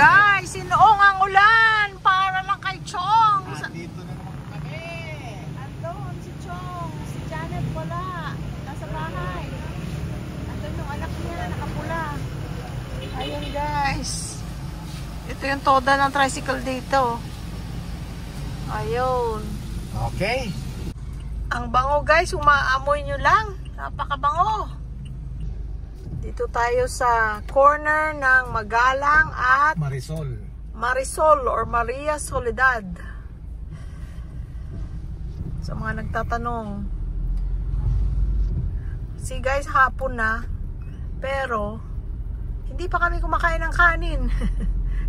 Guys, sinuong ang ulan para lang kay Chong. Dito na naman kami. Andun si Chong, si Janet wala, nasa bahay. Andun yung anak niya, nakapula. Ayun guys. Ito yung toda ng tricycle dito. Ayun. Okay. Ang bango guys, umaamoy nyo lang. Napakabango. Dito tayo sa corner ng Magalang at Marisol or Maria Soledad. Sa mga nagtatanong. See guys, hapon na. Pero, hindi pa kami kumakain ng kanin.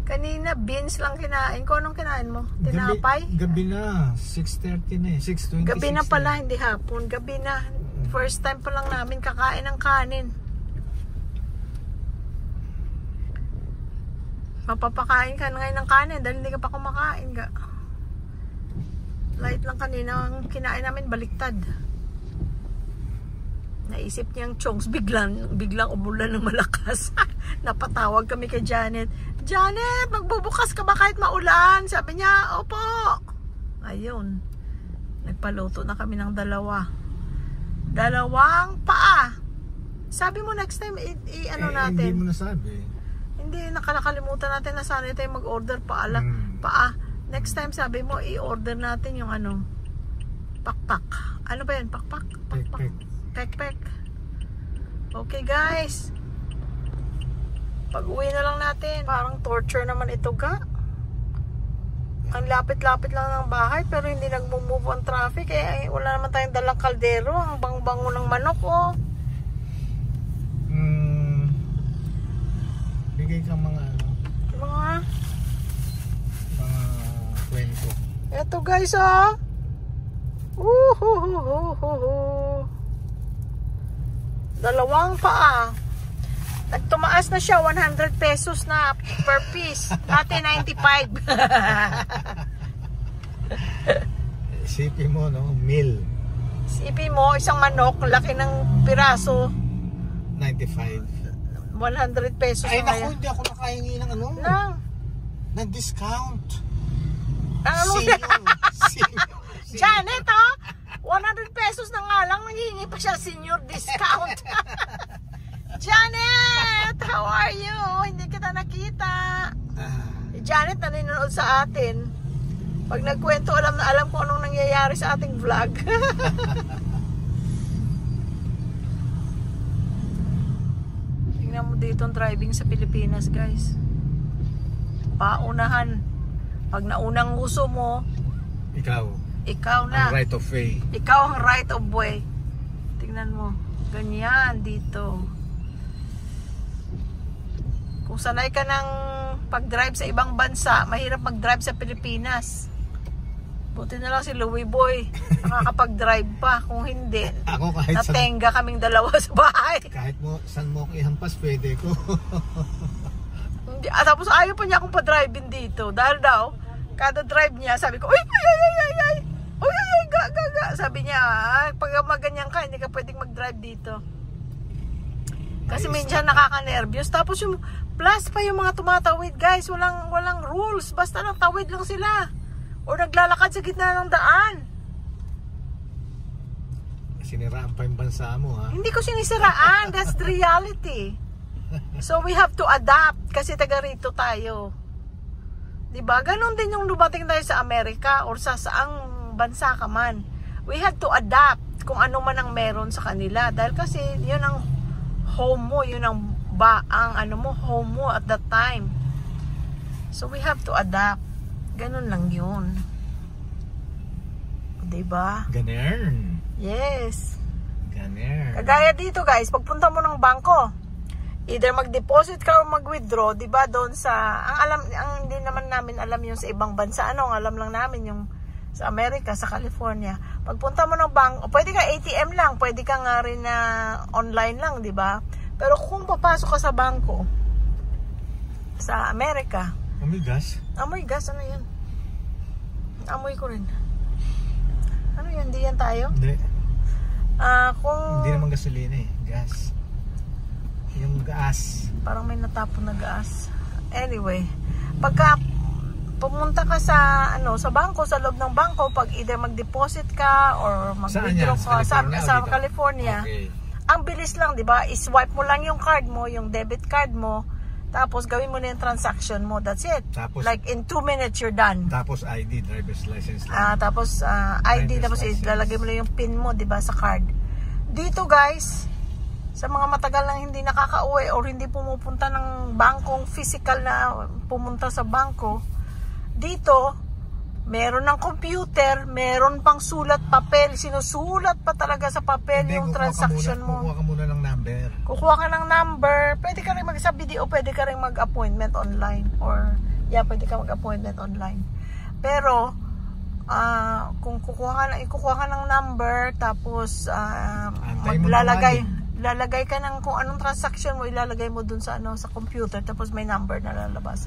Kanina, beans lang kinain ko. Anong kinain mo? Tinapay? Gabi na. 6:30 na eh. 6:20. Gabi na pala, hindi hapon. Gabi na. First time pa lang namin kakain ng kanin. Mapapakain ka ngayon ng kanin dahil hindi ka pa kumakain ka. Light lang kanina ang kinain namin, baliktad. Naisip niyang Chongs, biglang umulan ng malakas. Napatawag kami kay Janet. Janet, magbubukas ka ba kahit maulan? Sabi niya, opo. Ayun. Nagpaluto na kami ng dalawang paa. Sabi mo next time, ano natin? Hindi mo nasabi. Hindi, nakalimutan natin na sana tayo mag-order paa. Next time sabi mo, i-order natin yung ano, pakpak. Ano ba yan? Pakpak? Pek. Okay guys. Pag-uwi na lang natin. Parang torture naman ito ga. Ang lapit-lapit lang ng bahay pero hindi nag-move ang traffic. Eh, wala naman tayong dalang kaldero. Ang bang-bango ng manok oh. Bigay kang mga kwento. Eto guys oh. Dalawang paa. Nagtumaas na siya, 100 pesos na per piece. Dati 95. Isipin mo, no? Meal. Isipin mo, isang manok, laki ng piraso. 95. 100 pesos. Ay naku, hindi ako nakahingi ng ano? Ng discount. Senior. Janet, oh! 100 pesos na nga lang, nanghihingi pa siya senior discount. Janet! How are you? Hindi kita nakita. Janet, nanonood sa atin. Pag nagkwento, alam ko anong nangyayari sa ating vlog. Tingnan mo dito ang driving sa Pilipinas, guys. Paunahan. Pag naunang uso mo, ikaw na. Ang right of way. Ikaw ang right of way. Tingnan mo. Ganyan dito. Kung sanay ka ng pag-drive sa ibang bansa, mahirap mag-drive sa Pilipinas. Buti na lang si Louie Boy. Nakakapag-drive pa. Kung hindi, ako kahit natenga kaming dalawa sa bahay. Kahit mo, saan mo ko ihampas, pwede ko. Tapos ayaw pa niya akong pa-drive dito. Dahil daw, kada drive niya, sabi ko, uy, ga. Sabi niya, pag maganyan ka, hindi ka pwedeng mag-drive dito. Kasi minsan nakaka-nervyos. Tapos yung plus pa yung mga tumatawid, guys, walang rules. Basta lang tawid lang sila. O naglalakad sa gitna ng daan. Siniraan pa yung bansa mo, ha? Hindi ko sinisiraan. That's the reality. So we have to adapt kasi taga rito tayo. Diba? Ganon din yung dumating tayo sa Amerika or sa saang bansa ka man. We have to adapt kung ano man ang meron sa kanila. Dahil kasi yun ang home mo. Yun ang home mo at that time. So we have to adapt. Ganon lang yun. Diba? Ganern. Yes. Ganern. Kagaya dito guys, pagpunta mo ng bangko, either mag-deposit ka o mag-withdraw, 'di ba? Doon sa ang hindi naman namin alam yung sa ibang bansa, ang alam lang namin yung sa Amerika, sa California. Pagpunta mo ng bank, pwede ka ATM lang, pwede ka nga rin na online lang, 'di ba? Pero kung papasok ka sa bangko sa Amerika, amoy gas? Amoy gas, ano 'yan? Amoy ko rin. Ano 'yan? Hindi yan tayo? Hindi. Kung hindi naman gasolina eh, gas. Yung gas. Parang may natapon na gas. Anyway, Pagka pumunta ka sa sa bangko, sa loob ng bangko, pag either mag-deposit ka or mag-withdraw ka sa California, Okay. ang bilis lang, 'di ba? I-swipe mo lang yung card mo, yung debit card mo, tapos gawin mo na yung transaction mo. That's it. Tapos, Like in 2 minutes you're done. Tapos ID, driver's license lang. Tapos ID, Driver's tapos license. ilalagay mo lang yung PIN mo, 'di ba, sa card. Dito, guys, sa mga matagal nang hindi nakakauwi or hindi pumupunta ng bangkong physical na pumunta sa bangko, dito meron ng computer, meron pang sulat papel, sinusulat pa talaga sa papel Hindi, yung kukuha transaction ka muna, mo. Kukuha ka muna ng number. Kukuha ka ng number, pwede ka rin sa video, pwede ka rin mag-appointment online or pwede ka mag-appointment online. Pero kung kukuha ka ng number, tapos lalagay ka ng kung anong transaction mo, ilalagay mo dun sa sa computer, tapos may number na lalabas.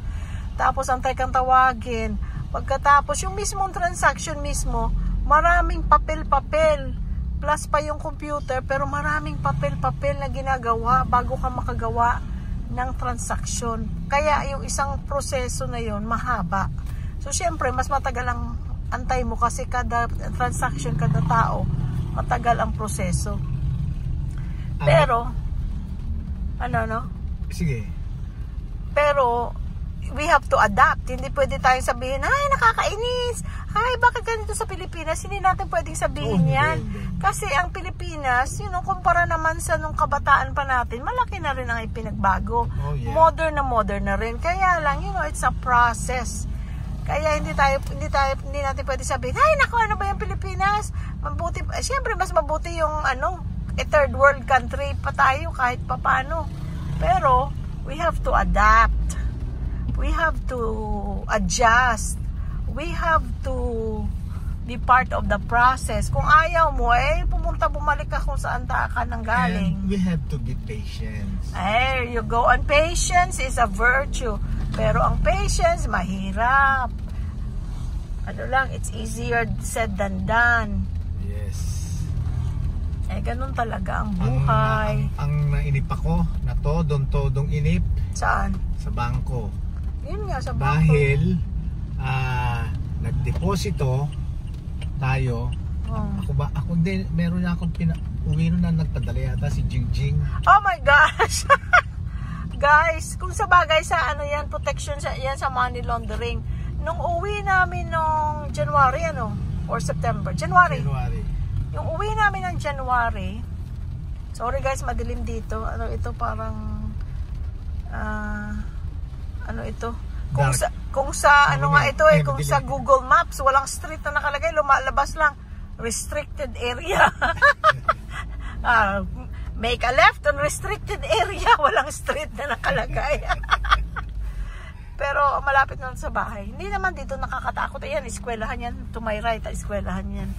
Tapos antay kang tawagin. Pagkatapos yung mismong transaction mismo, maraming papel-papel. Plus pa yung computer, pero maraming papel-papel na ginagawa bago ka makagawa ng transaction. Kaya yung isang proseso na yon mahaba. So syempre, mas matagal ang antay mo kasi kada transaction, kada tao, matagal ang proseso. Pero, Sige. Pero, we have to adapt. Hindi pwede tayong sabihin, ay, nakakainis. Ay, bakit ganito sa Pilipinas? Hindi natin pwedeng sabihin yan. Kasi ang Pilipinas, kumpara naman sa nung kabataan pa natin, malaki na rin ang ipinagbago. Oh, yeah. Modern na rin. Kaya lang, it's a process. Kaya hindi natin pwede sabihin, ay, naku, ano ba yung Pilipinas? Mabuti, siyempre, mas mabuti yung, third world country pa tayo kahit papano. Pero, we have to adapt. We have to adjust. We have to be part of the process. Kung ayaw mo, bumalik ka kung saan ka nang galing. And we have to be patient. There you go. And patience is a virtue. Pero ang patience, mahirap. It's easier said than done. Yes. Ganun talaga ang buhay. Ang nainip ako, na todong inip. Saan? Sa bangko. Yun nga, sa bangko. Dahil nagdeposito tayo. Ako din, meron na akong uwi na nagpadala yata si Jingjing. Oh my gosh. Guys, kung sa bagay sa protection yan sa money laundering. Nung uwi namin nung January or September, January. Yung uwi namin ng January. Sorry guys, madilim dito. Ito parang ito? Kung sa kung sa Google Maps, walang street na nakalagay, lumalabas lang restricted area. Make a left on restricted area, walang street na nakalagay. Pero malapit na sa bahay. Hindi naman dito nakakatakot. Ayan, eskwelahan yan. To my right, eskwelahan yan.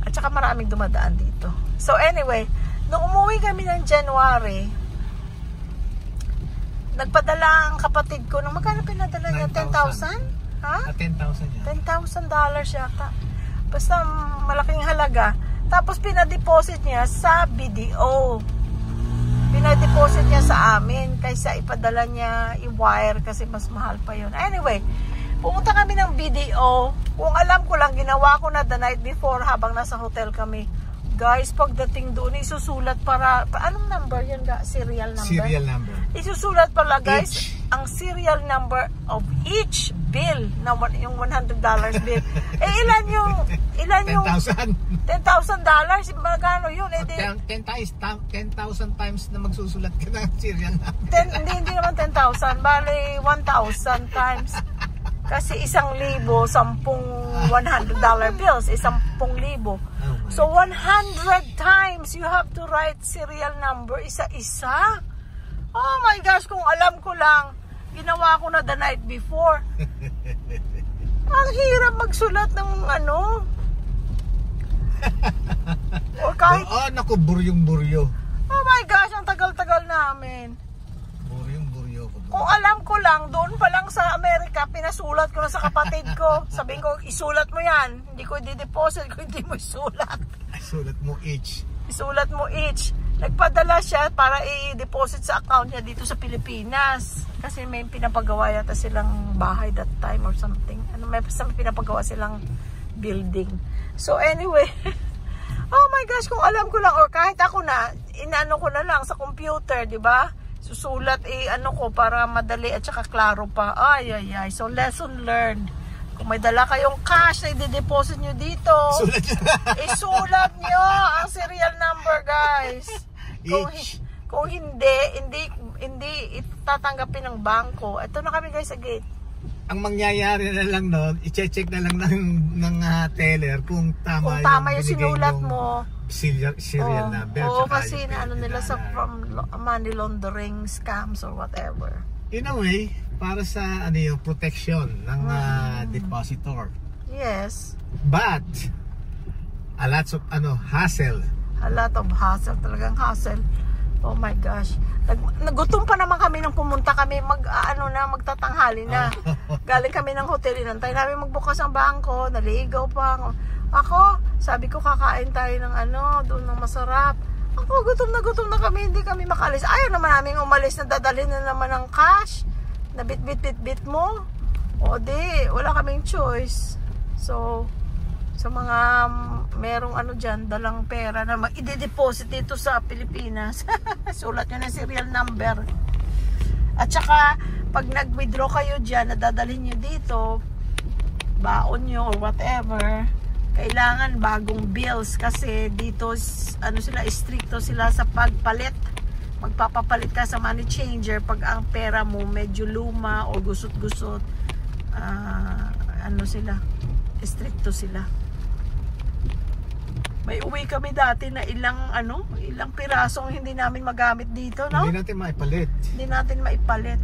At saka maraming dumadaan dito. So anyway, nung umuwi kami ng January, nagpadala ang kapatid ko. Nung magkano pinadala niya? 10,000? Ha? 10,000 yan. $10,000 yata. Basta malaking halaga. Tapos pinadeposit niya sa BDO. Pinadeposit niya sa amin kaysa ipadala niya i-wire kasi mas mahal pa yun. Anyway, pumunta kami ng BDO. Kung alam ko lang, ginawa ko na the night before habang nasa hotel kami. Guys, pagdating doon, isusulat para anong number yun? Serial number? Serial number. Isusulat pala guys, ang serial number of each bill, na yung $100 bill. Ilan yung $10,000. $10,000, magkano yun? 10,000 times na magsusulat ka ng serial number. Hindi naman 10,000, bali 1,000 times. Kasi 1,000, 10 $100 bills, 10,000. So 100 times you have to write serial number isa-isa. Oh my gosh, kung alam ko lang, ginawa ko na the night before. Ang hirap magsulat ng or kahit naku, buryong-buryo. Oh my gosh, ang tagal-tagal namin. Buryong-buryo ko. Kung alam ko lang, doon pa lang sa Amerika, pinasulat ko na sa kapatid ko. Sabihin ko, isulat mo yan. Hindi ko i-deposit kung hindi mo isulat. Isulat mo each. Isulat mo each. Nagpadala siya para i-deposit sa account niya dito sa Pilipinas. Kasi may pinapagawa yata silang bahay that time or something. May pinapagawa silang building. So anyway, oh my gosh, kung alam ko lang or kahit ako na, inano ko na lang sa computer, di ba? Susulat ano ko para madali at saka klaro pa. Ay. So lesson learned. Kung may dala kayong cash na i-deposit nyo dito, isulat nyo ang serial number, guys. Kung hindi itatanggapin ng bangko. Ito na kami, guys, sa gate. Ang mangyayari na lang noon, i-check na lang ng teller kung tama yung sinulat mo. Serial number. Oo, kasi na nila sa from money laundering scams or whatever. In a way, para sa yung protection ng depositor. Yes. But a lot of hassle. A lot of hassle, talagang hassle. Oh my gosh. Nagutom pa naman kami nang pumunta kami magtatanghali na. Galing kami ng hotel, inantay namin magbukas ang bangko, naligaw pa. Ako, sabi ko kakain tayo ng doon ng masarap. Ako, gutom na kami, hindi kami makalis. Ayaw naman namin umalis na dadalhin na naman ng cash. Na bit mo. O di, wala kaming choice. So, sa mga merong dyan, dalang pera na i-deposit dito sa Pilipinas. Sulat nyo na serial number. At saka, pag nag-withdraw kayo dyan, nadadalhin nyo dito, baon nyo or whatever, kailangan bagong bills kasi dito, sila, stricto sila sa pagpalit. Magpapapalit ka sa money changer pag ang pera mo medyo luma o gusot-gusot. Sila, stricto sila. May uwi kami dati na ilang pirasong hindi namin magamit dito, no? Hindi natin maipalit.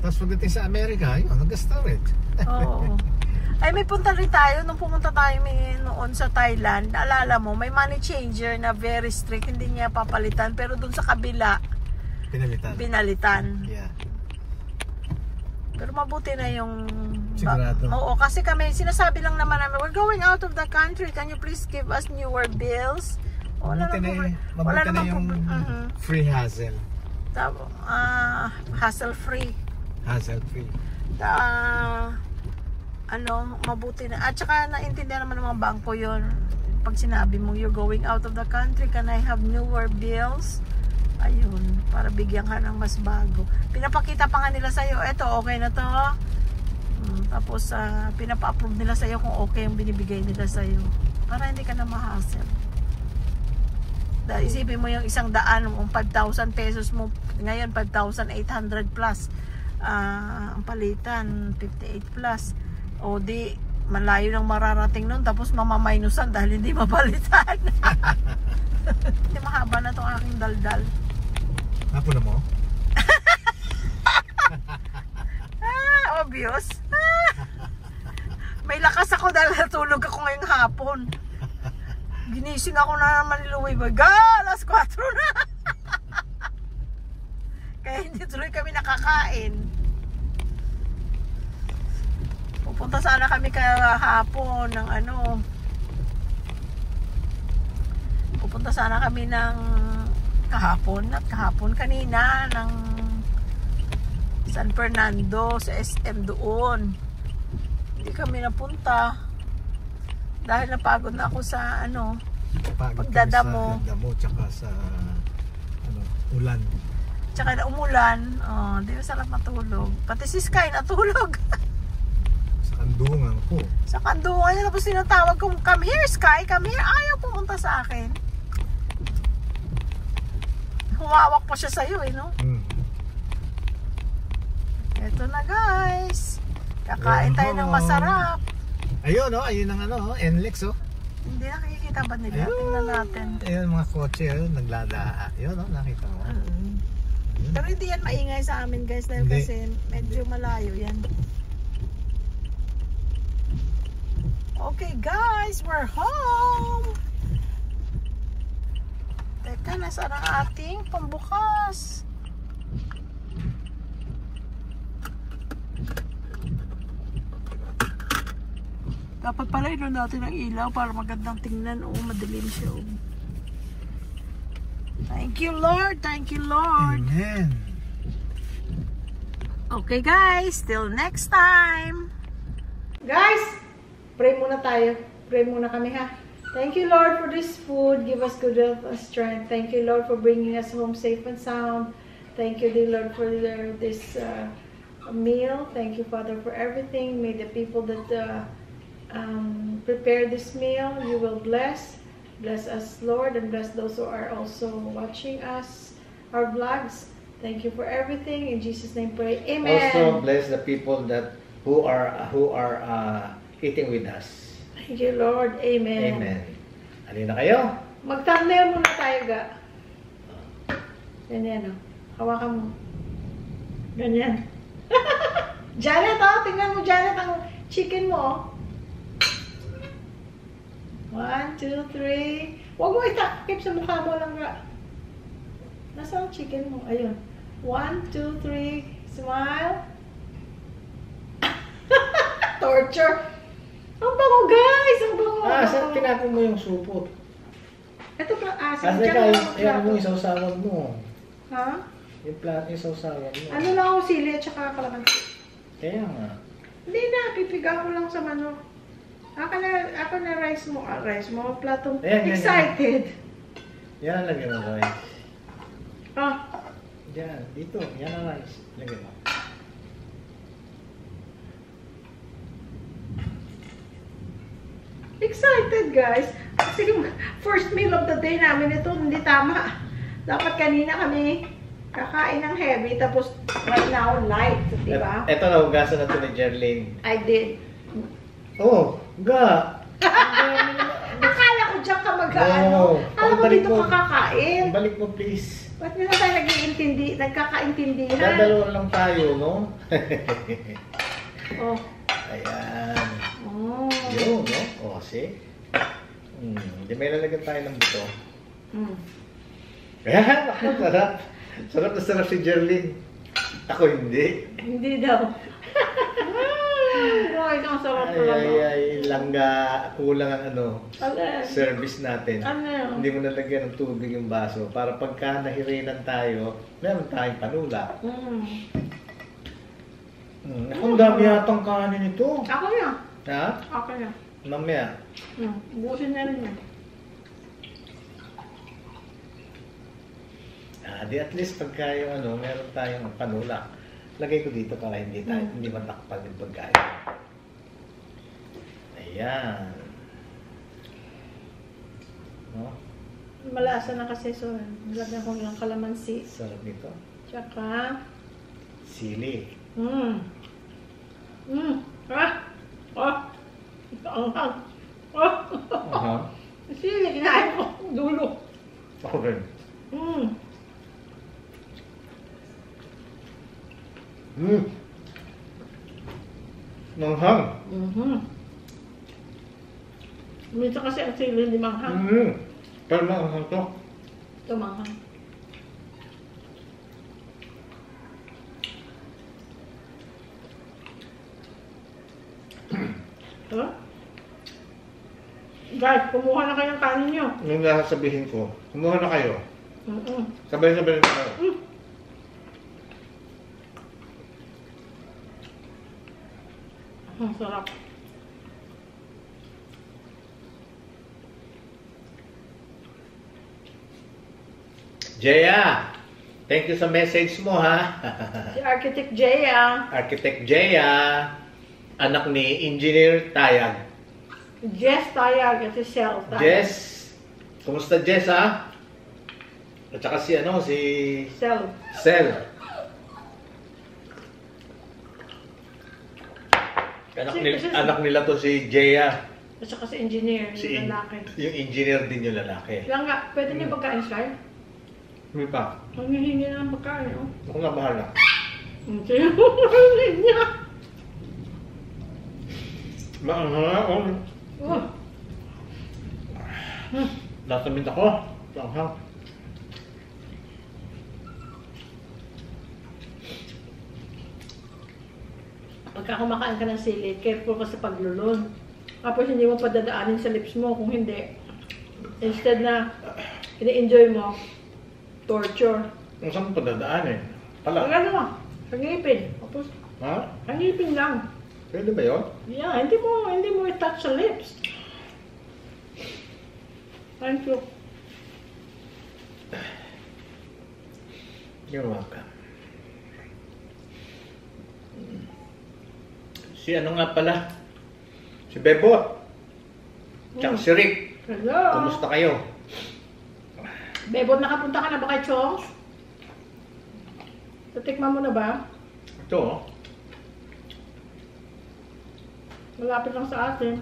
Tapos pagdating sa Amerika, nag-gasta rin. Oo. Ay, may punta rin tayo. Nung pumunta tayo noon sa Thailand, naalala mo, may money changer na very strict. Hindi niya papalitan. Pero dun sa kabila, pinalitan. Yeah. Pero mabuti na yung... Sigurado. Oo, kasi kami, sinasabi lang naman namin, we're going out of the country. Can you please give us newer bills? Mabuti na yung free hassle. Hassle-free. Hassle-free. Mabuti na. At saka naintindihan naman ng mga bangko yun. Pag sinabi mo, you're going out of the country, can I have newer bills? Ayun, para bigyan ka ng mas bago. Pinapakita pa nga nila sa'yo, eto, okay na to. Tapos, pinapa-approve nila sa'yo kung okay yung binibigay nila sa'yo. Para hindi ka na ma-hassle. Isipin mo yung 100, 5,000 pesos mo, ngayon 5,800 plus. Ang palitan, 58 plus. O di, malayo nang mararating nun, tapos mamamainusan dahil hindi mapalitan. Hindi, mahaba na itong aking daldal. Apo na mo? Obvious. May lakas ako dahil natulog ako ngayong hapon. Ginising ako na naman ni Louie. Alas 4 na. Kaya hindi tuloy kami nakakain. Pupunta sana kami kahapon ng pupunta sana kami ng kahapon kanina ng San Fernando sa SM doon. Hindi kami napunta dahil napagod na ako sa pagdadamo. Tsaka sa ulan. Tsaka na umulan. Di masarap matulog. Pati si Sky natulog. Kandungan ko. Sa kandungan niya, tapos sinatawag ko, come here Sky, come here. Ayaw pumunta sa akin. Humawak pa siya sa'yo no? Eto na guys. Kakain tayo ng masarap. Ayun ayun ang NLEX Hindi nakikita ba nila? Tingnan natin. Ayun mga kotse, naglada. Ayun nakita mo. Pero hindi yan maingay sa amin guys dahil kasi medyo malayo yan. Okay guys, we're home! Teka, nasaan ang ating pambukas? Dapat pala inon natin ang ilaw para magandang tingnan. Oo, madilim siya. Thank you, Lord. Thank you, Lord. Amen. Okay, guys. Till next time. Guys, pray muna tayo. Pray muna kami, ha? Thank you, Lord, for this food. Give us good health and strength. Thank you, Lord, for bringing us home safe and sound. Thank you, dear Lord, for this meal. Thank you, Father, for everything. May the people that prepare this meal, you will bless. Bless us, Lord, and bless those who are also watching us, our vlogs. Thank you for everything. In Jesus' name, pray. Amen. Also bless the people who are eating with us. Thank you, Lord. Amen. Amen. Halina kayo. Mag-thumbnail muna tayo, ga. Ganyan, oh. Hawakan mo. Ganyan. Janet, oh. Tingnan mo, Janet, ang chicken mo, oh. 1, 2, 3. Huwag mo itakip sa mukha mo lang, ga. Nasaan ang chicken mo? Ayun. 1, 2, 3. Smile. Torture. Ang bango, guys! Ang bango! Saan tinapon mo yung supot? Ito pa, asin. Kasi kaya mo yung sausawan mo. Ha? Yung plato yung sausawan mo. Ano lang ako, sili at saka kalamansi. Kaya nga. Hindi na, pipiga ko lang sa manok. Ako na rice mo, plato. Ayan, Excited. Yan ang lagyan mo, guys. Ah, Yan, dito. Yan ang rice. Lagyan mo. excited, guys. Kasi yung first meal of the day namin ito, hindi tama. Dapat kanina kami kakain ng heavy, tapos right now, light. Diba? Ito na, hugasan na ito ni Jerlyn. I did. Oh, ga. Akala ko dyan ka mag-ano. Akala ko dito ka kakain. Balik mo, please. Ba't nila tayo nagkakaintindihan? Dadalawan lang tayo, no? Oh. Ayan. Oh. Yun, no? O, see? Hindi may lalagyan tayo ng buto. Ayan, ako, sarap. Sarap na sarap si Jerlyn. Ako hindi. Hindi daw. Ay, ang sarap talaga. Ay, langga. Kulang ang Alin? service natin. Ano? Hindi mo nalagyan ng tubig yung baso. Para pagka nahirinan tayo, meron tayong panula. Ang dami yatang kanin ito. Ako na. Ha? Ako na. Mamaya. Busin na rin yan. Di at least pagka yung meron tayong panula. Lagay ko dito para hindi matakpan yung pagkain. Ayan. No? Malasa na kasi, so nilagyan ko ng kalamansi. Sarap nito. Tsaka Sili. Ito ang hang. Sili, kinain ko. Dulo. Okay. Manghang. Minsan kasi ang sili hindi manghang. Pero manghang to. Ito manghang. Huh? Guys, kumuha na kayo ng kanin nyo. Yung sasabihin ko, kumuha na kayo. Sabay-sabay na kayo. Ang sarap. Jaya, thank you sa message mo, ha? Si Architect Jaya. Architect Jaya, anak ni Engineer Tayag. Jess Tayag at si Shell Tayag. Jess, kumusta Jess, ha? At saka si Shell. Sel. Anak nila to si Jaya. At saka si engineer, yung lalaki. Yung engineer din yung lalaki. Lang nga, pwede niyo pagkain, Sky? Hindi pa. Manghihingi na ng pagkain, oh. Ako na bahala. Hindi mo niya. Maanghang. Nasamit ako. Maanghang. Pagka kumakain ka ng sili, careful ka sa paglulun. Tapos hindi mo padadaanin sa lips mo kung hindi. Instead na ini-enjoy mo, torture. Kung saan mo padadaanin? Pala. Ano? Sa ngipin. Tapos, Ha? ang ngipin lang. Pwede ba yun? Yeah, hindi mo i-touch sa lips. Thank you. You're welcome. Si ano nga pala? Si Bebot. Tsaka si Rick. Hello. Kumusta kayo? Bebot, nakapunta ka na ba kay Chong? Tatikman mo na ba? Ito oh. Malapit lang sa atin.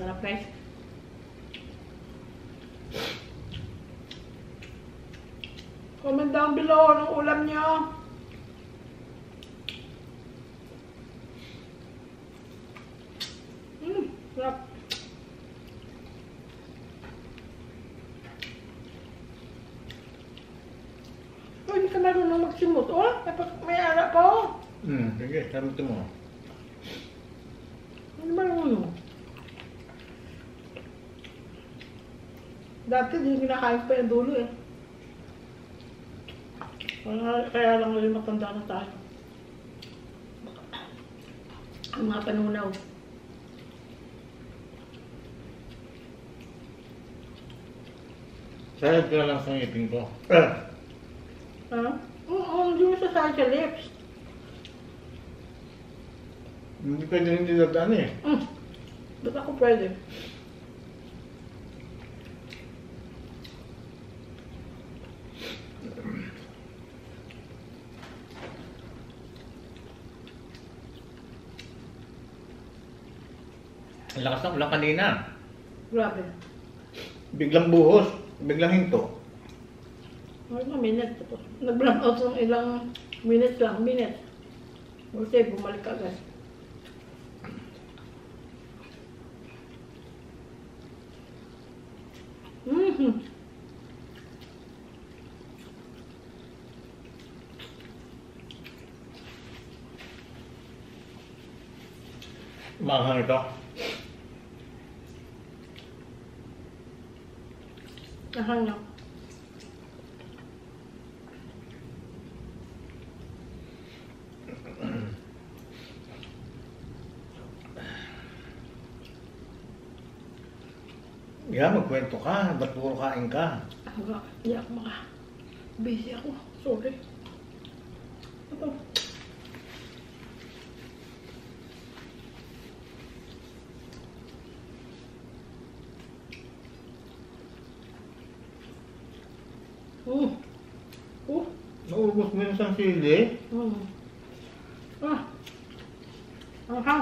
Sarap guys. Comment down below anong ulam niyo. Sarap. Oh, hindi ka marunong magsimot. Oh, may ara pa oh. Sige, sabi mo. Hindi marunong. Dati hindi kinakain pa yung dulo eh. Kaya lang ulit matanda na tayo. Ang mga panunaw. Sayad ka lang sa ngipin ko. Ha? Oo, hindi mo sasakit sa lips. Hindi pwede hindi dadaan eh. Ba't ako pwede? Ang lakas ng ulan kanina. Grabe. Biglang buhos. Biglang hinto. Mga minutes. Nag-blank out ng ilang minutes lang. Minutes. Kasi bumalik agad. Mahang ito. Nahangyak. Yeah, magkwento ka. Ba't puro kain ka? Hindi ako busy ako. Sorry. Ito. Naubos mo yung isang sili? Aha.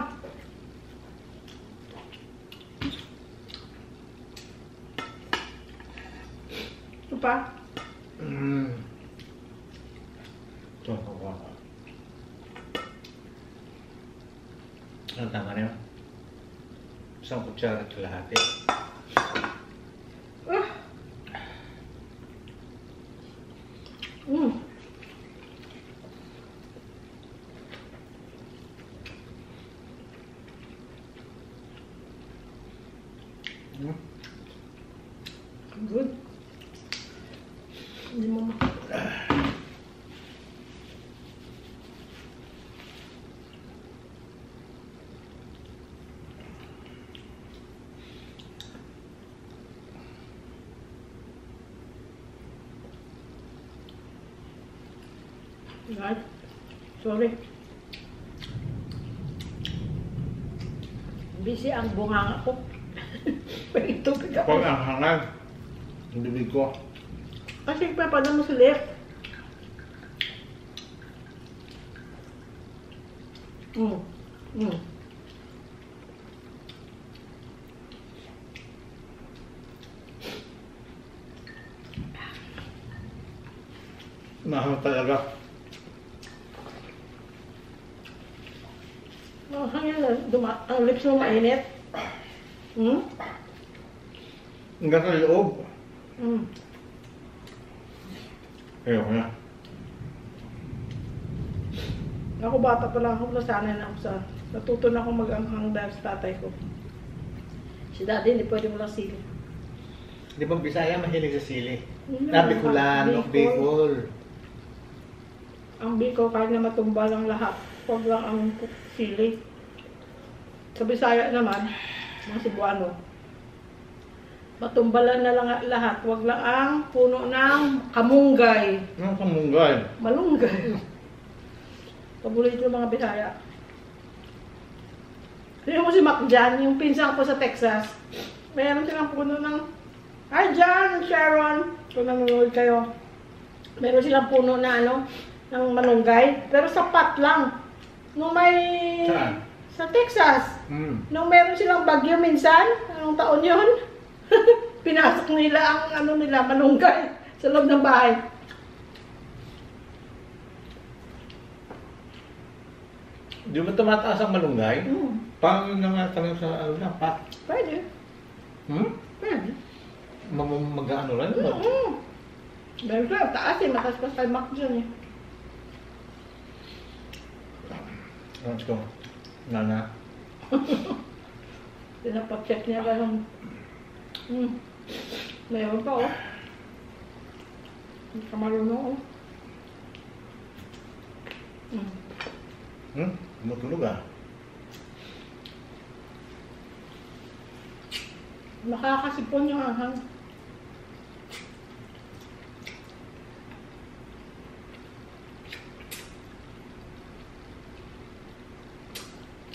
Ito pa? Ito, ako. Ang tama na yun? Isang kutsara at kalahati. Good. Hindi mo Guys, sorry. Busy ang bunganga ko. May tubig ako. Pag ang hangal, ang bibig ko. Kasi paano mo sulit? Mahal talaga. Hangin na, ang lips mo mainit. Hanggang sa loob. Mm. Ayoko na. Ako bata pa lang ako, nasanay na ako sa... Natuto na ako mag-anghang dahil sa tatay ko. Si daddy, hindi pwede mo lang sili. Di ba Bisaya mahilig sa sili? Mm, Bicolano, Bicol. Ang Bicol, kahit na matumbal ang lahat, huwag lang ang sili. Sa Bisaya naman, mga Cebuano, matumbalan na lang lahat, huwag lang ang puno ng kamunggay. Anong kamunggay? Malunggay. Paborito ng mga Bisaya. Tingnan mo si Mac dyan, yung pinsan ko sa Texas. Mayroon silang puno ng... Hi John, Sharon! Kung nanonood kayo. Meron silang puno na ano, ng malunggay. Pero sapat lang. Nung may... Saan? Sa Texas. Nung meron silang bagyo minsan, anong taon yun? Pinasok nila ang ano nila, malunggay sa loob ng bahay. Di ba tumataas ang malunggay? Mm. Paano naman kami sa ano na, pat? Pwede. Pwede. Mag-ano lang? No? Meron siya, taas eh, mataas pa sa Mac dyan eh. Let's go. Nana. Pinapacheck niya ka ng... Mayroon pa oh. Hindi ka marunong oh. Tumutulog ah. Nakakasipon yung ahang.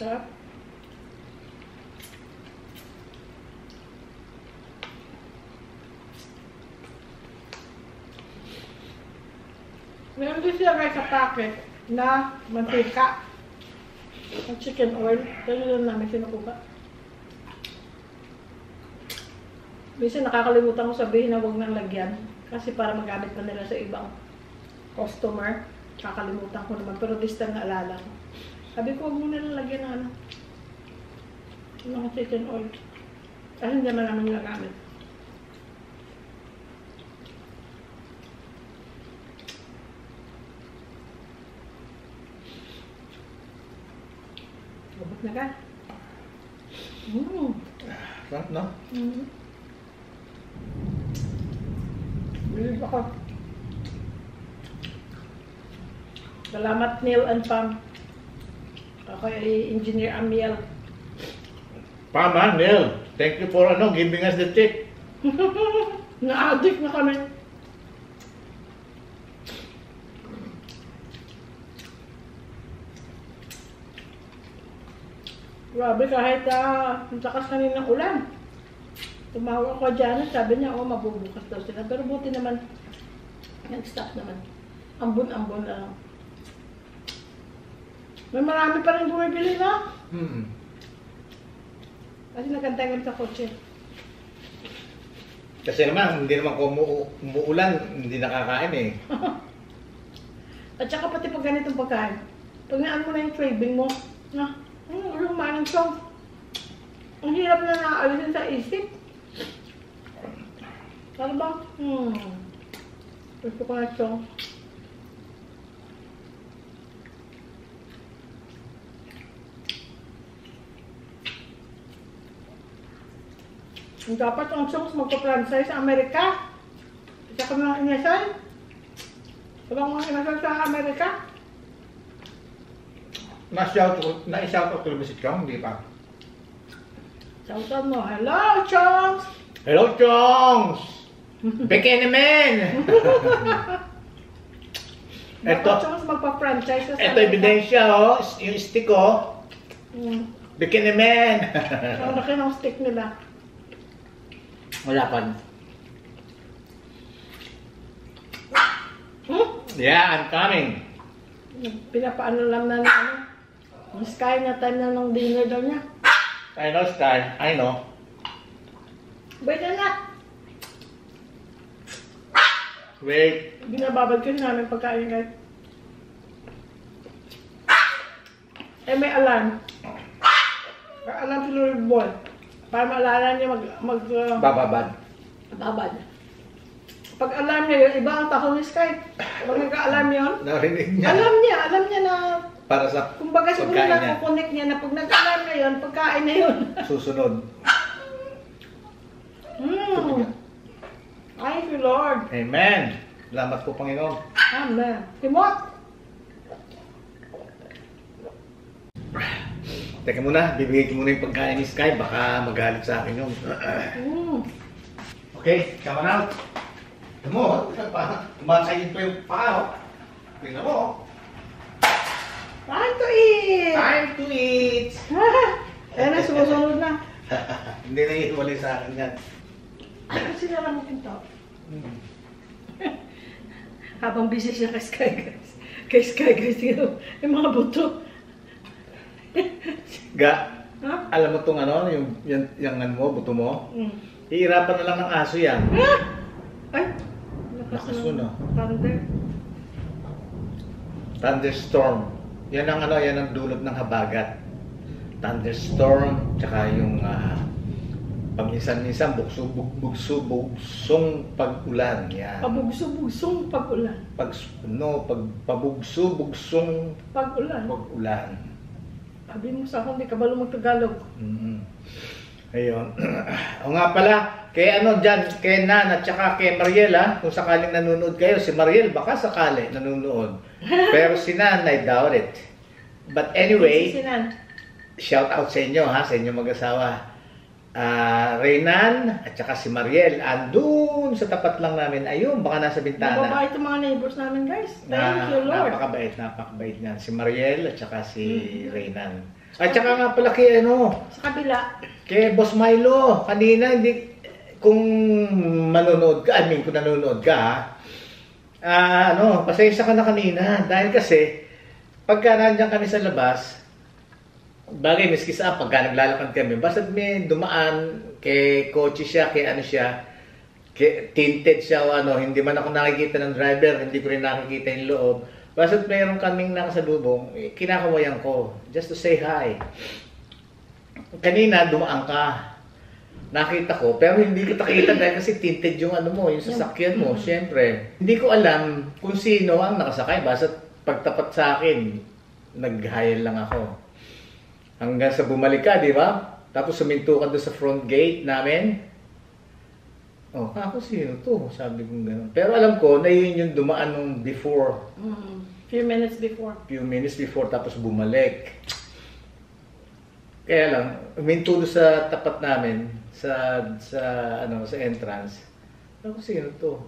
Sarap. Meron din siya guys sa packet na mantika at chicken oil. Ganun lang namin sinukuha. Minsan nakakalimutan ko sabihin na huwag nang lagyan kasi para magamit pa nila sa ibang customer. Kakalimutan ko naman pero this time naalala ko. Sabi ko huwag mo nang lagyan ng ano, ng chicken oil kasi hindi naman namin nagamit. Gabot na ka. Sarap no? Bilib ako. Salamat Neil and Pam. Ako ay Engineer Amiel. Pama, Neil. Thank you for giving us the tip. Na-addict na kami. Grabe kahit ang lakas kaninang ulan. Tumawag ako dyan, sabi niya, oh, mabubukas daw sila. Pero buti naman, nag-stop naman. Ambon-ambon lang. May marami pa rin bumibili na. Kasi nagantay kami sa kotse. Kasi naman, hindi naman kung umuulan, hindi nakakain eh. At saka pati pag ganitong pagkain, pag naan mo na yung craving mo, na, lumayan siya. Ang hirap na naaalisin sa isip. Ano ba? Gusto ko na ito. Dapat ang songs magpa-franchise sa Amerika. Isa kami mga inasal. Sabang mga inasal sa Amerika. Na-shout out ko ba si Chong? Hindi pa. Shoutout mo. Hello, Chongs! Hello, Chongs! Bikini Man! Dapat Chongs magpa-franchise sa Ito ebidensya oh. Yung stick oh. Bikini Man! Ang laki ng stick nila. Wala pa. Yeah, I'm coming. Pinapaano lang na ano. Yung Sky na time na ng dinner daw niya. I know, Sky. I know. Wait na. Wait. Binababad kasi namin pagkain guys. Eh may alarm. Alarm si Lord Boy. Para maalala niya Bababad. babad. Pag alarm niya yun, iba ang tahol ni Sky. Pag nagka-alarm yun, Narinig niya. alam niya na, Para sa kumbaga siguro pagkain na niya. kukonek niya na pag nagka-alarm na yun, pagkain na yun. Susunod. Thank you, Lord. Amen. Salamat po, Panginoon. Amen. Timot! Teka muna, bibigay ko muna yung pagkain ni Sky. Baka magalit sa akin yun. Okay, come on out. Tignan mo, kumakain pa yung paa, oh. Tignan mo, oh. Time to eat! Time to eat! Ayan na, sumusunod na. Hindi na iiwalay sa akin yan. Kasi na lang mo pinto. Habang busy siya kay Sky, guys. Kay Sky, guys. Yung mga buto. Ga, Ha? alam mo itong ano, yung ano mo, buto mo? Mm. Iirapan na lang ng aso yan. Ay! Lakas mo, no? Thunder. Thunderstorm. Yan ang ano, yan ang dulot ng habagat. Thunderstorm, tsaka yung paminsan-minsan bugso-bugsong pag-ulan. Yan. Pabugso-bugsong pag-ulan. Pabugso-bugsong Pag-ulan. pag-ulan. Sabi mo sa akin, di ka ba mag-Tagalog? Ayun. O nga pala, kay ano dyan, kay Nan at saka kay Mariel, kung sakaling nanonood kayo, si Mariel baka sakali nanonood. Pero si Nan, I doubt it. But anyway, Sinan. shout out sa inyo sa inyo mag-asawa. Reynan at saka si Mariel, andun sa tapat lang namin. Ayun, baka nasa bintana. Mababait yung mga neighbors namin, guys. Thank you, Lord. Napakabait niyan. Si Mariel at saka si Reynan. At saka nga pala kay ano, Sa kabila. kay Boss Milo, kanina hindi kung manonood ka, kung nanonood ka, pasensya ka na kanina dahil kasi pagka nandiyan kami sa labas, bagay miski sa pagka naglalakad kami, basta may dumaan kay kotse siya, kay ano siya, tinted siya o ano, hindi man ako nakikita ng driver, hindi ko rin nakikita yung loob. Basta mayroon kaming nakasalubong, kinakawayan ko just to say hi. Kanina dumaan ka. Nakita ko, pero hindi kita kita dahil kasi tinted yung ano mo, yung sasakyan mo, syempre. Hindi ko alam kung sino ang nakasakay, basta pagtapat sa akin, nag-hayal lang ako. Hanggang sa bumalik ka, di ba? Tapos suminto ka doon sa front gate namin. Oh, ako sino to? Sabi ko gano'n. Pero alam ko na yun yung dumaan nung before. Few minutes before. Few minutes before, tapos bumalik. Kaya lang, uminto doon sa tapat namin, sa entrance. Ako sino to?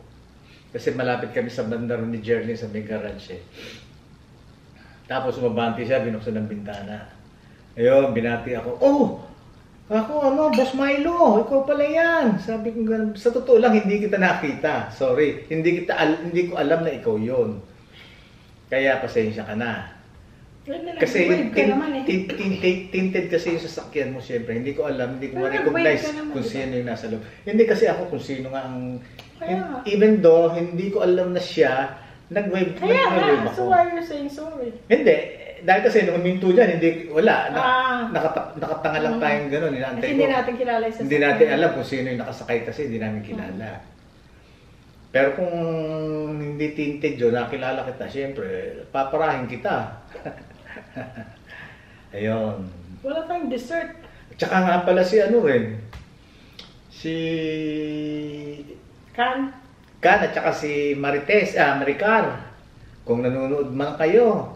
Kasi malapit kami sa bandar ni Jerlyn sa may garage eh. Tapos umabanti siya, binuksan ng bintana. Ayun, binati ako. Oh! Ako Boss Milo, ikaw pala yan. Sabi ko ganun. Sa totoo lang, hindi kita nakita. Sorry. Hindi ko alam na ikaw yun. Kaya pasensya ka na. Kasi tinted kasi yung sasakyan mo siyempre. Hindi ko alam, hindi ko ma-recognize kung sino yung nasa loob. Hindi kasi ako kung sino nga ang... Even though, hindi ko alam na siya, nag-wave ako. So why are you saying sorry? Hindi. Dahil kasi nung huminto dyan, wala. Nakatanga lang tayong gano'n. Kasi hindi natin kilala yung sasakyan. Hindi natin alam kung sino yung nakasakay kasi hindi namin kilala. Pero kung hindi tinted yun, nakilala kita, siyempre, paparahin kita. Ayun. Wala tayong dessert. Tsaka nga pala si ano rin. Si... Kan at tsaka si Maricar. Kung nanonood man kayo,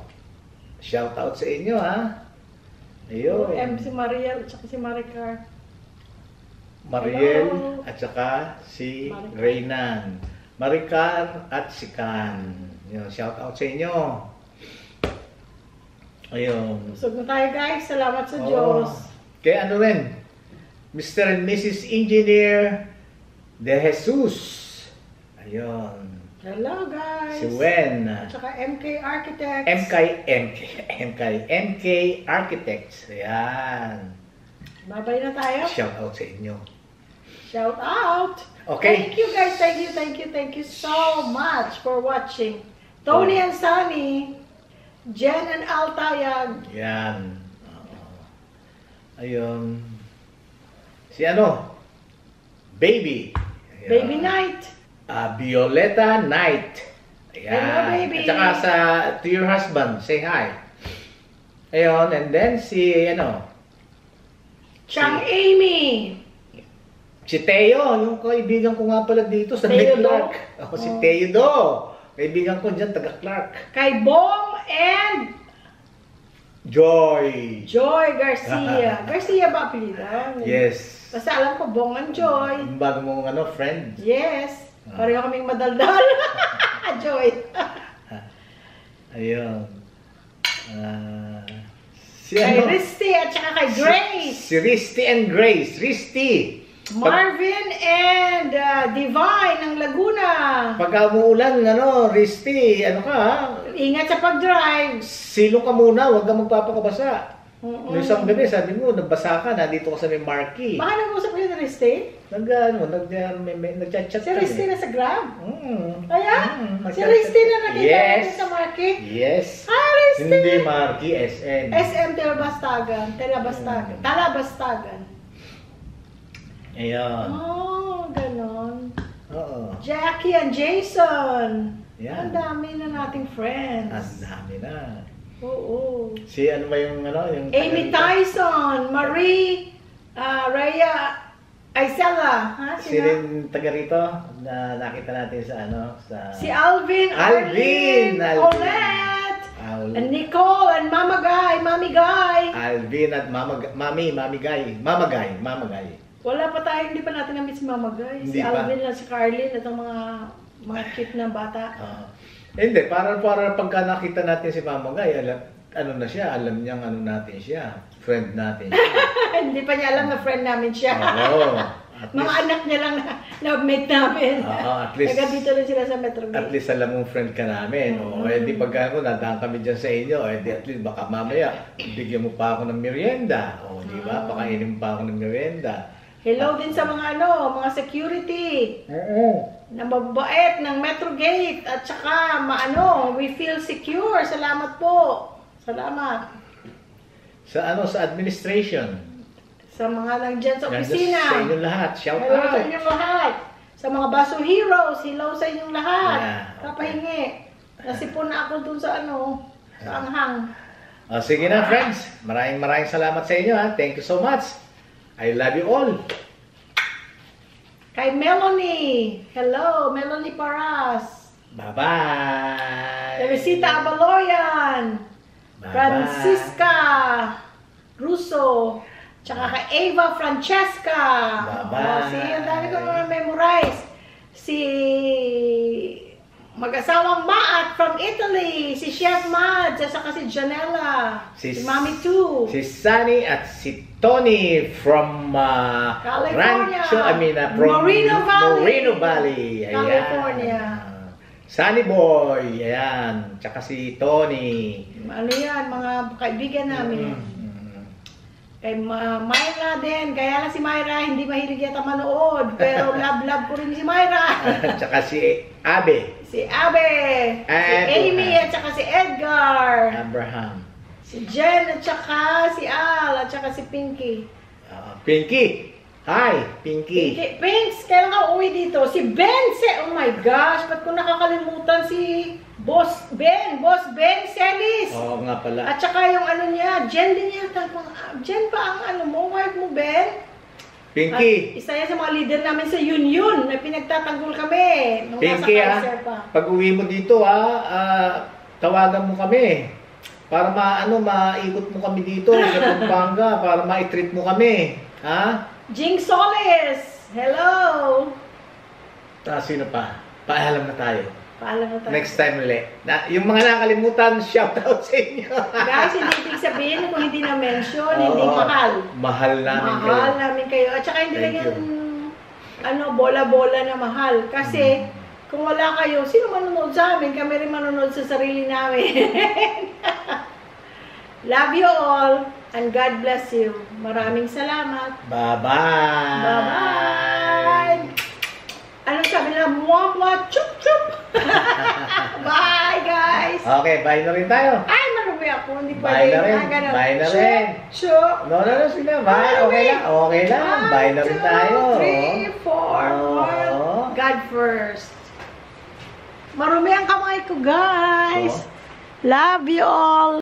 shout out sa inyo Ayun. Si Mariel at saka si Maricar. Mariel Hello. at saka si Reynan. Maricar at si Kan. Yun, shout out sa inyo. Ayun. Busog na tayo, guys. Salamat sa Diyos. Kaya ano rin, Mr. and Mrs. Engineer De Jesus. Ayun. Hello, guys. Si Wen. At saka MK Architects. MK Architects. Ayan. Babay na tayo. Shout out sa inyo. Shout out. Okay. Thank you, guys. Thank you so much for watching. Tony and Sunny. Jen and Altayag. Yan. Ayun. Si ano? Baby. Ayan. Baby Night. Violeta Knight. Ayan. Hello, baby. At saka to your husband, say hi. Ayun, and then Chang Amy. Si Teo, yung kaibigan ko nga pala dito sa Teo Clark. Do. Si Teo Do. Kaibigan ko dyan, taga Clark. Kay Bong and Joy. Joy Garcia. Garcia ba apelidan? Yes. Basta alam ko, Bong and Joy. Yung bago mong friend. Yes. Pareho kaming madaldal. Joy. Ayun. Kay Risty at saka kay Grace. Si Risty and Grace. Risty. Marvin and Divine ng Laguna. Pag umuulan, Risty, Ingat sa pag-drive. silong ka muna, huwag kang magpapakabasa. Mm-mm. Noong isang gabi, sabi mo, nagbasa ka, nandito ka sa may marquee. Baka nag-usap kayo ni Risty? Nag-chat-chat Si Risty na sa Grab? Kaya? Si nag-chat-chat. Risty na nakita Yes. natin sa market? Yes. Hi, Risty! Hindi marquee, SM. SM Talabastagan. Ayun. Oh, ganon. Oo. Jackie and Jason. Yan. Ang dami na nating friends. Ang dami na. Oo. Si ano ba yung yung Amy Tyson, Marie, Rhea Isela. Ha? Si rin taga rito na nakita natin sa Si Alvin, Alvin. Colette, and Nicole, and Mama Guy, Mami Guy. Alvin at Mama Guy. Wala pa tayo, hindi pa natin na-meet si Mama Guy. Hindi Si pa. Alvin at si Carlin at ang mga cute na bata. Hindi, para pagka nakita natin si Mama Guy, alam niyang natin siya. Friend natin siya. Hindi pa niya alam na friend namin siya. Oo. Mga anak niya lang na-meet namin. At least, Taga dito lang sila sa Metro Bay. at least alam mong friend ka namin. Di pagka nadaan kami dyan sa inyo, di at least baka mamaya, bigyan mo pa ako ng merienda. Di ba? Pakainin mo pa ako ng merienda. Hello din sa mga mga security. Oo. Na mababait ng Metro Gate at saka we feel secure. Salamat po. Salamat. Sa administration. Sa mga nandiyan sa Nandun opisina. Sa inyong lahat. Shout Hello out. sa inyong lahat. Sa mga Baso Heroes, hello sa inyong lahat. Yeah, okay. Kapahingi. Nasipon na ako dun sa sa anghang. Sige na, friends. Maraming salamat sa inyo. Thank you so much. I love you all. Kay Melanie. Hello, Melanie Paras. Bye-bye. Teresita Abaloyan. Bye-bye. Francisca Russo. Tsaka kay Eva Francesca. Bye-bye. Ang dami ko memorize. Si mag-asawang Maat from Italy. Si Chef Mads. At saka si Janela. Si Mami Tu. Si Sunny at si Tony from California. from Moreno Valley. Ayan. California. Sunny Boy. Ayan. Tsaka si Tony. Yan, mga kaibigan namin. Kay Myra din. Kaya lang si Myra, hindi mahilig yata manood. Pero love ko rin si Myra. Tsaka si Abe. Si Abe. Si Amy at saka si Edgar. Abraham. Si Jen at saka si Al at saka si Pinky. Pinky. Hi, Pinky. Pinks, kailan ka uwi dito? Si Ben, oh my gosh, ba't ko nakakalimutan si Boss Ben Celis. Oo nga pala. At saka yung niya, Jen din yata. Jen pa ang wife mo, Ben? Pinky. At isa yan sa mga leader namin sa Union na pinagtatanggol kami. Nung Pinky, nasa Kaiser pa. pag uwi mo dito, tawagan mo kami. Para maikot mo kami dito sa Pampanga, para ma-treat mo kami. Ha? Jing Solis! Hello! Sino pa? Paalam na tayo. Paalam na tayo. Next time ulit. Yung mga nakalimutan, shout out sa inyo. Guys, hindi ibig sabihin kung hindi na-mention, hindi mahal. Mahal namin kayo. Mahal namin kayo. At saka hindi lang yung bola-bola na mahal. Kasi, kung wala kayo, sino manonood sa amin? Kami rin manonood sa sarili namin. Love you all. And God bless you. Maraming salamat. Bye-bye. Bye-bye. Anong sabi nila? Mwah-mwah, chup-chup. Bye, guys. Okay, bye na rin tayo. Ay, maluwi ako. Hindi pa Bye na rin. ganun. Bye na rin. Chup. No, sila. Bye. Okay lang. Okay lang. Bye na rin tayo. 1, 2, 3, 4. Oo. God first. Marumi ang kamay ko, guys. So? Love you all.